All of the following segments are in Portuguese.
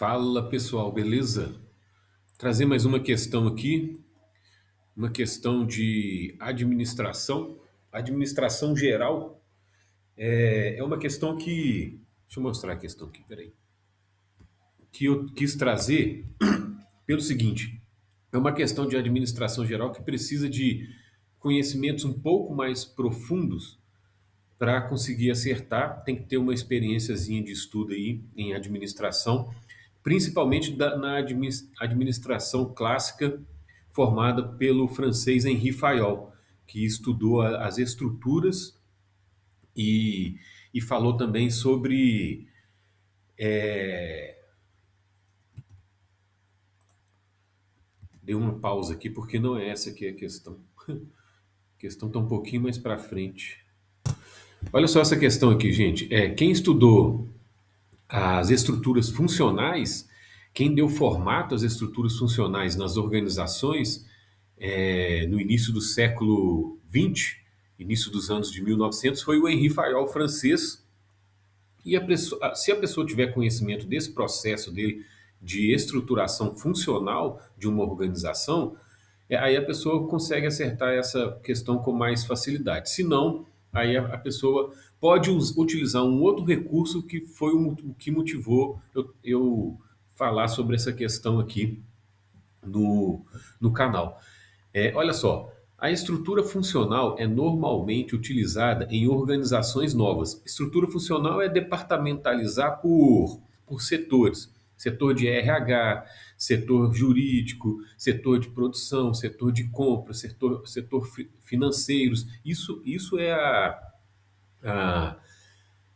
Fala pessoal, beleza? Trazer mais uma questão aqui, uma questão de administração, administração geral. É uma questão que. Deixa eu mostrar a questão aqui, peraí. Que eu quis trazer pelo seguinte: é uma questão de administração geral que precisa de conhecimentos um pouco mais profundos para conseguir acertar. Tem que ter uma experiênciazinha de estudo aí em administração, principalmente na administração clássica formada pelo francês Henri Fayol, que estudou as estruturas e, e falou também sobre. Dei uma pausa aqui porque não é essa que é a questão. A questão está um pouquinho mais para frente. Olha só essa questão aqui, gente. Quem estudou as estruturas funcionais, quem deu formato às estruturas funcionais nas organizações no início do século XX, início dos anos de 1900, foi o Henri Fayol francês. E se a pessoa tiver conhecimento desse processo dele de estruturação funcional de uma organização, aí a pessoa consegue acertar essa questão com mais facilidade. Se não, aí a pessoa pode utilizar um outro recurso que foi o que motivou eu falar sobre essa questão aqui no, no canal. Olha só, a estrutura funcional é normalmente utilizada em organizações novas. Estrutura funcional é departamentalizar por setores. Setor de RH, setor jurídico, setor de produção, setor de compra, setor financeiros. Isso é a,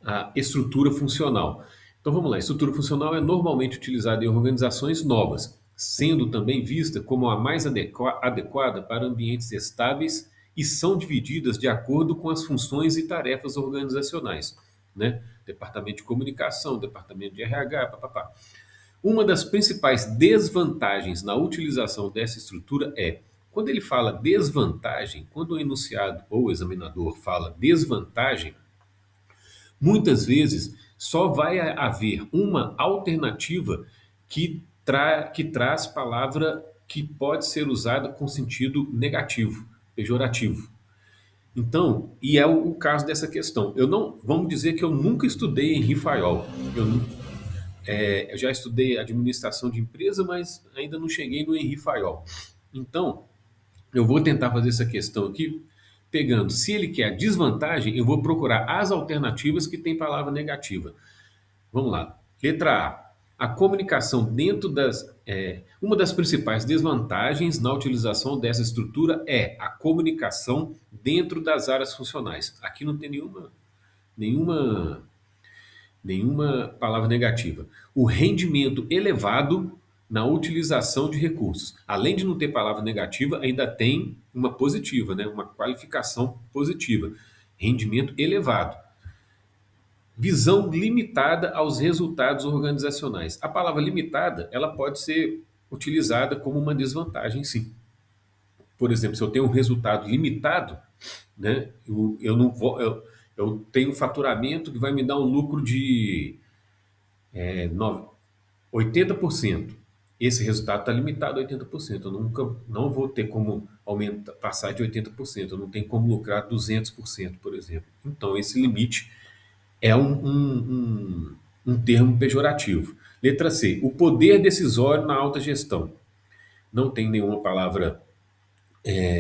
a estrutura funcional. Então vamos lá, a estrutura funcional é normalmente utilizada em organizações novas, sendo também vista como a mais adequada para ambientes estáveis e são divididas de acordo com as funções e tarefas organizacionais, né? Departamento de comunicação, departamento de RH, papapá. Uma das principais desvantagens na utilização dessa estrutura é, quando ele fala desvantagem, quando o enunciado ou o examinador fala desvantagem, muitas vezes só vai haver uma alternativa que traz palavra que pode ser usada com sentido negativo, pejorativo. Então, e é o caso dessa questão. Eu não, vamos dizer que eu nunca estudei Henri Fayol. Eu já estudei administração de empresa, mas ainda não cheguei no Henri Fayol. Então, eu vou tentar fazer essa questão aqui, pegando, se ele quer a desvantagem, eu vou procurar as alternativas que tem palavra negativa. Vamos lá. Letra A. A comunicação dentro das. Uma das principais desvantagens na utilização dessa estrutura é a comunicação dentro das áreas funcionais. Aqui não tem nenhuma, nenhuma palavra negativa. O rendimento elevado na utilização de recursos. Além de não ter palavra negativa, ainda tem uma positiva, né? Uma qualificação positiva. Rendimento elevado. Visão limitada aos resultados organizacionais. A palavra limitada, ela pode ser utilizada como uma desvantagem, sim. Por exemplo, se eu tenho um resultado limitado, né, eu não vou, eu tenho um faturamento que vai me dar um lucro de é, no- 80%. Esse resultado está limitado a 80%. Eu nunca não vou ter como aumentar, passar de 80%. Eu não tenho como lucrar 200%, por exemplo. Então, esse limite é um termo pejorativo. Letra C. O poder decisório na alta gestão. Não tem nenhuma palavra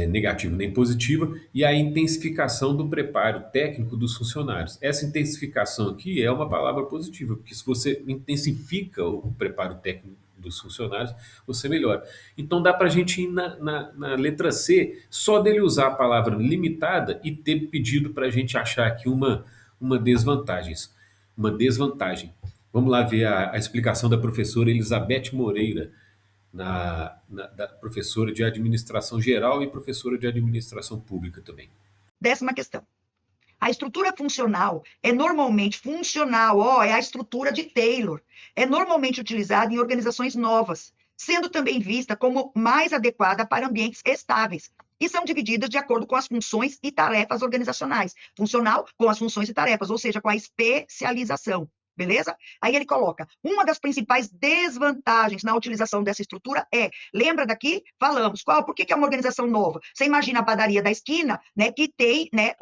negativa nem positiva. E a intensificação do preparo técnico dos funcionários. Essa intensificação aqui é uma palavra positiva, porque se você intensifica o preparo técnico dos funcionários, você melhora. Então dá para a gente ir na letra C, só dele usar a palavra limitada e ter pedido para a gente achar aqui uma desvantagem. Uma desvantagem. Vamos lá ver a explicação da professora Elizabeth Moreira, da professora de administração geral e professora de administração pública também. Décima questão. A estrutura funcional é normalmente funcional, é a estrutura de Taylor. É normalmente utilizada em organizações novas, sendo também vista como mais adequada para ambientes estáveis, e são divididas de acordo com as funções e tarefas organizacionais. Funcional com as funções e tarefas, ou seja, com a especialização. beleza? Aí ele coloca, uma das principais desvantagens na utilização dessa estrutura lembra daqui? Falamos, por que é uma organização nova? Você imagina a padaria da esquina, né, que tem, né,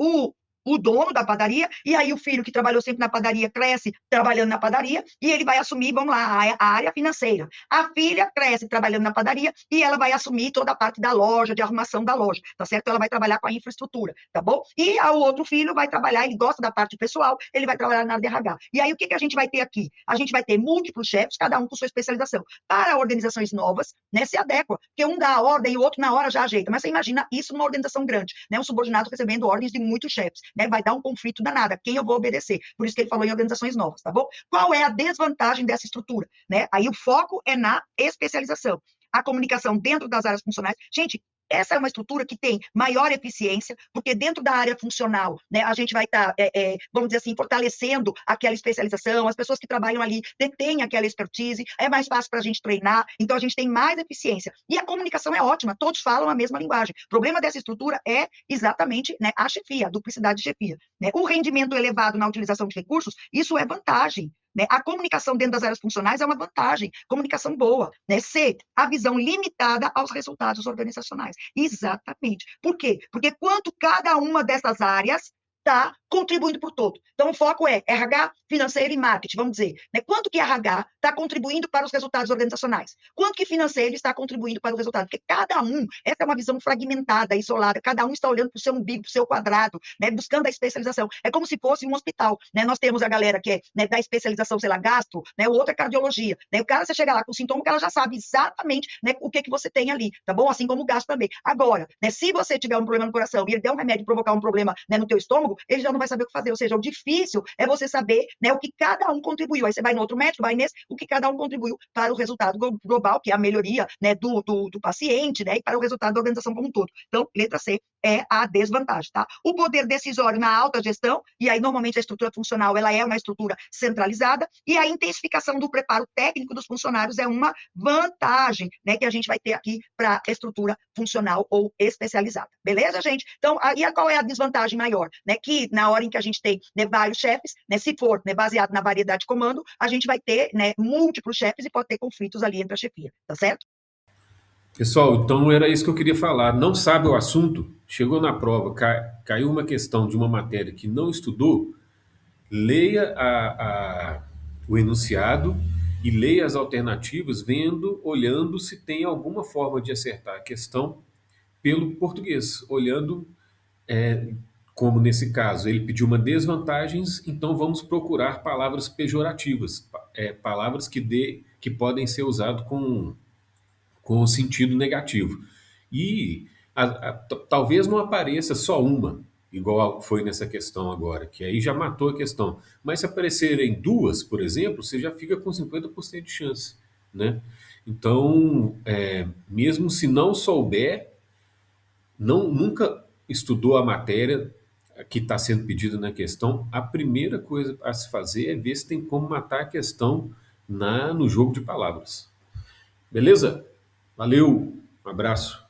o dono da padaria, e aí o filho que trabalhou sempre na padaria cresce trabalhando na padaria, e ele vai assumir, vamos lá, a área financeira. A filha cresce trabalhando na padaria, e ela vai assumir toda a parte da loja, de arrumação da loja, tá certo? Ela vai trabalhar com a infraestrutura, tá bom? E o outro filho vai trabalhar, ele gosta da parte pessoal, ele vai trabalhar na área de RH. E aí o que a gente vai ter aqui? A gente vai ter múltiplos chefes, cada um com sua especialização. Para organizações novas, né, se adequa, porque um dá a ordem e o outro na hora já ajeita. Mas você imagina isso numa organização grande, né? Um subordinado recebendo ordens de muitos chefes, né? Vai dar um conflito danado. Quem eu vou obedecer? Por isso que ele falou em organizações novas, tá bom? Qual é a desvantagem dessa estrutura, né? Aí o foco é na especialização. A comunicação dentro das áreas funcionais. Gente, essa é uma estrutura que tem maior eficiência, porque dentro da área funcional, né, a gente vai estar, vamos dizer assim, fortalecendo aquela especialização, as pessoas que trabalham ali detêm aquela expertise, é mais fácil para a gente treinar, então a gente tem mais eficiência. E a comunicação é ótima, todos falam a mesma linguagem. O problema dessa estrutura é exatamente, né, a chefia, a duplicidade de chefia. Né? O rendimento elevado na utilização de recursos, isso é vantagem. Né? A comunicação dentro das áreas funcionais é uma vantagem, comunicação boa. Né? C, a visão limitada aos resultados organizacionais. Exatamente. Por quê? Porque quanto cada uma dessas áreas está contribuindo para o todo. Então, o foco é RH, financeiro e marketing, vamos dizer. Né? Quanto que RH está contribuindo para os resultados organizacionais? Quanto que financeiro está contribuindo para o resultado? Porque cada um, essa é uma visão fragmentada, isolada, cada um está olhando para o seu umbigo, para o seu quadrado, né? Buscando a especialização. É como se fosse um hospital. Né? Nós temos a galera que é, né, da especialização, sei lá, gastro, né? O outro é cardiologia. Né? O cara, você chega lá com o sintoma, que ela já sabe exatamente, né, o que você tem ali, tá bom? Assim como o gastro também. Agora, né, se você tiver um problema no coração e ele der um remédio e provocar um problema, né, no teu estômago, ele já não vai saber o que fazer. Ou seja, o difícil é você saber, né, o que cada um contribuiu. Aí você vai no outro médico, vai nesse, o que cada um contribuiu para o resultado global, que é a melhoria, né, do paciente, né, e para o resultado da organização como um todo. Então, letra C é a desvantagem, tá? O poder decisório na alta gestão, e aí normalmente a estrutura funcional, ela é uma estrutura centralizada, e a intensificação do preparo técnico dos funcionários é uma vantagem, né, que a gente vai ter aqui para a estrutura funcional ou especializada. Beleza, gente? Então, e qual é a desvantagem maior? Né, que na hora em que a gente tem, né, vários chefes, né, se for, né, baseado na variedade de comando, a gente vai ter, né, múltiplos chefes e pode ter conflitos ali entre a chefia, tá certo? Pessoal, então era isso que eu queria falar. Não sabe o assunto? Chegou na prova, caiu uma questão de uma matéria que não estudou, leia o enunciado e leia as alternativas, vendo, olhando se tem alguma forma de acertar a questão pelo português, olhando, é, como nesse caso ele pediu uma desvantagens, então vamos procurar palavras pejorativas, palavras que podem ser usadas com sentido negativo. E talvez não apareça só uma, igual foi nessa questão agora, que aí já matou a questão. Mas se aparecerem duas, por exemplo, você já fica com 50% de chance, né? Então, mesmo se não souber, nunca estudou a matéria que está sendo pedida na questão, a primeira coisa a se fazer é ver se tem como matar a questão no jogo de palavras. Beleza? Valeu, um abraço.